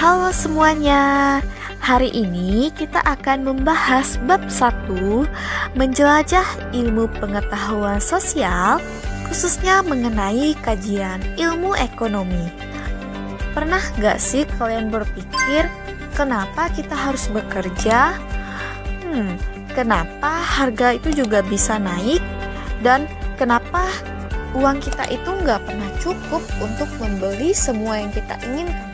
Halo semuanya, hari ini kita akan membahas bab 1, menjelajah ilmu pengetahuan sosial, khususnya mengenai kajian ilmu ekonomi. Pernah gak sih kalian berpikir, kenapa kita harus bekerja? Kenapa harga itu juga bisa naik? Dan kenapa uang kita itu gak pernah cukup untuk membeli semua yang kita inginkan?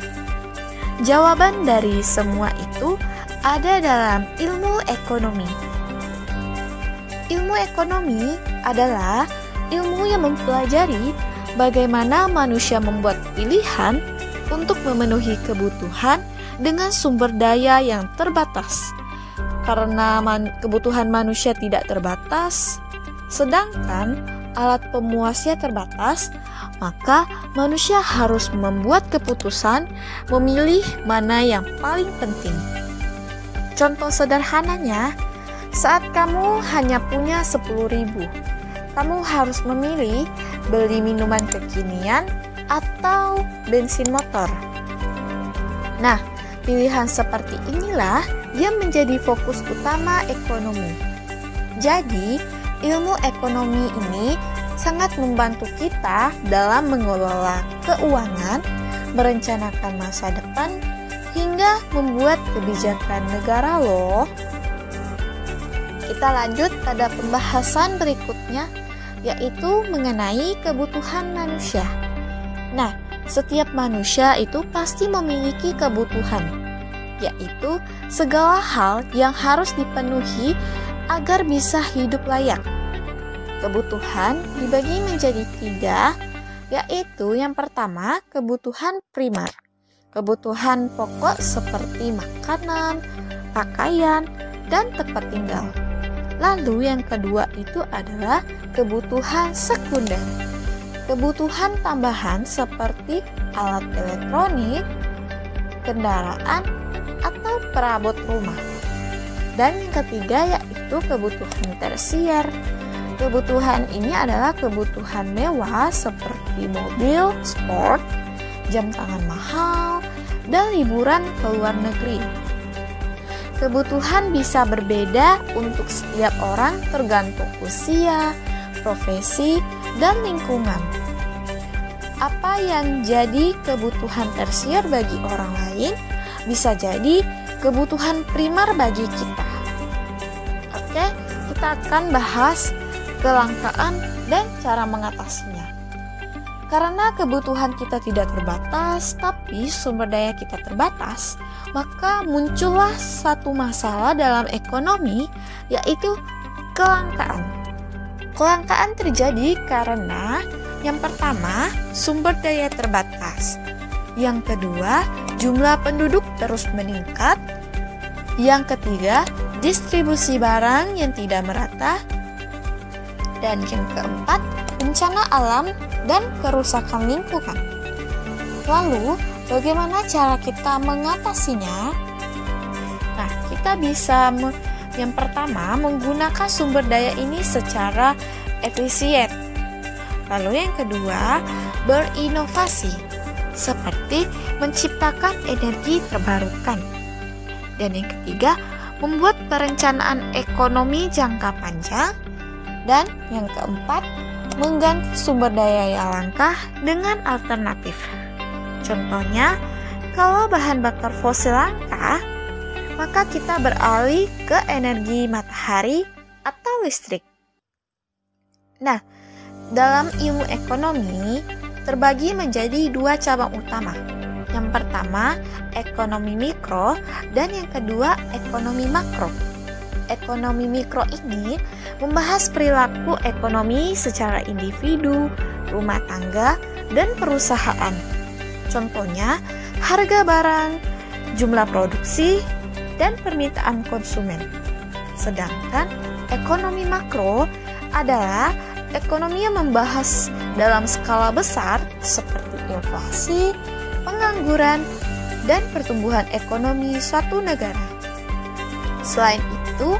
Jawaban dari semua itu ada dalam ilmu ekonomi. Ilmu ekonomi adalah ilmu yang mempelajari bagaimana manusia membuat pilihan untuk memenuhi kebutuhan dengan sumber daya yang terbatas. Karena kebutuhan manusia tidak terbatas, sedangkan alat pemuasnya terbatas, maka manusia harus membuat keputusan memilih mana yang paling penting. Contoh sederhananya, saat kamu hanya punya 10.000, kamu harus memilih beli minuman kekinian atau bensin motor. Nah, pilihan seperti inilah yang menjadi fokus utama ekonomi. Jadi, ilmu ekonomi ini sangat membantu kita dalam mengelola keuangan, merencanakan masa depan, hingga membuat kebijakan negara loh. Kita lanjut pada pembahasan berikutnya, yaitu mengenai kebutuhan manusia. Nah, setiap manusia itu pasti memiliki kebutuhan, yaitu segala hal yang harus dipenuhi agar bisa hidup layak. Kebutuhan dibagi menjadi 3, yaitu yang pertama kebutuhan primer, kebutuhan pokok seperti makanan, pakaian, dan tempat tinggal. Lalu yang kedua itu adalah kebutuhan sekunder, kebutuhan tambahan seperti alat elektronik, kendaraan, atau perabot rumah. Dan yang ketiga yaitu kebutuhan tersier. Kebutuhan ini adalah kebutuhan mewah seperti mobil, sport, jam tangan mahal, dan liburan ke luar negeri. Kebutuhan bisa berbeda untuk setiap orang tergantung usia, profesi, dan lingkungan. Apa yang jadi kebutuhan tersier bagi orang lain bisa jadi kebutuhan primer bagi kita. Oke, kita akan bahas kelangkaan dan cara mengatasinya. Karena kebutuhan kita tidak terbatas, tapi sumber daya kita terbatas, maka muncullah satu masalah dalam ekonomi, yaitu kelangkaan. Kelangkaan terjadi karena yang pertama, sumber daya terbatas. Yang kedua, jumlah penduduk terus meningkat. Yang ketiga, distribusi barang yang tidak merata. Dan yang keempat, bencana alam dan kerusakan lingkungan. Lalu, bagaimana cara kita mengatasinya? Nah, kita bisa yang pertama menggunakan sumber daya ini secara efisien. Lalu yang kedua, berinovasi, seperti menciptakan energi terbarukan. Dan yang ketiga, membuat perencanaan ekonomi jangka panjang. Dan yang keempat, mengganti sumber daya yang langka dengan alternatif. Contohnya, kalau bahan bakar fosil langka, maka kita beralih ke energi matahari atau listrik. Nah, dalam ilmu ekonomi terbagi menjadi 2 cabang utama. Yang pertama, ekonomi mikro, dan yang kedua, ekonomi makro. Ekonomi mikro ini membahas perilaku ekonomi secara individu, rumah tangga, dan perusahaan. Contohnya, harga barang, jumlah produksi, dan permintaan konsumen. Sedangkan ekonomi makro adalah ekonomi yang membahas dalam skala besar seperti inflasi, pengangguran, dan pertumbuhan ekonomi suatu negara. Selain itu,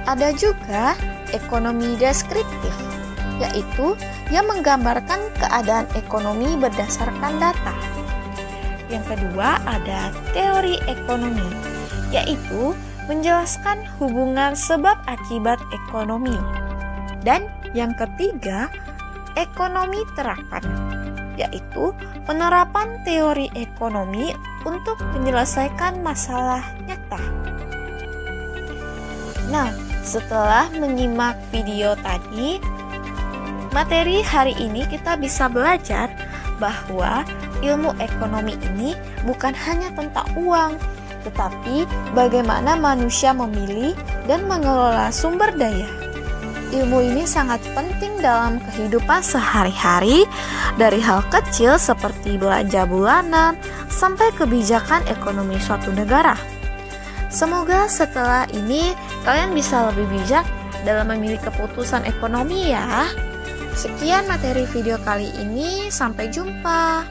ada juga ekonomi deskriptif, yaitu yang menggambarkan keadaan ekonomi berdasarkan data. Yang kedua ada teori ekonomi, yaitu menjelaskan hubungan sebab akibat ekonomi. Dan yang ketiga, ekonomi terapan, yaitu penerapan teori ekonomi untuk menyelesaikan masalah nyata. Nah, setelah menyimak video tadi, materi hari ini kita bisa belajar bahwa ilmu ekonomi ini bukan hanya tentang uang, tetapi bagaimana manusia memilih dan mengelola sumber daya. Ilmu ini sangat penting dalam kehidupan sehari-hari, dari hal kecil seperti belanja bulanan sampai kebijakan ekonomi suatu negara. Semoga setelah ini kalian bisa lebih bijak dalam memilih keputusan ekonomi ya. Sekian materi video kali ini, sampai jumpa.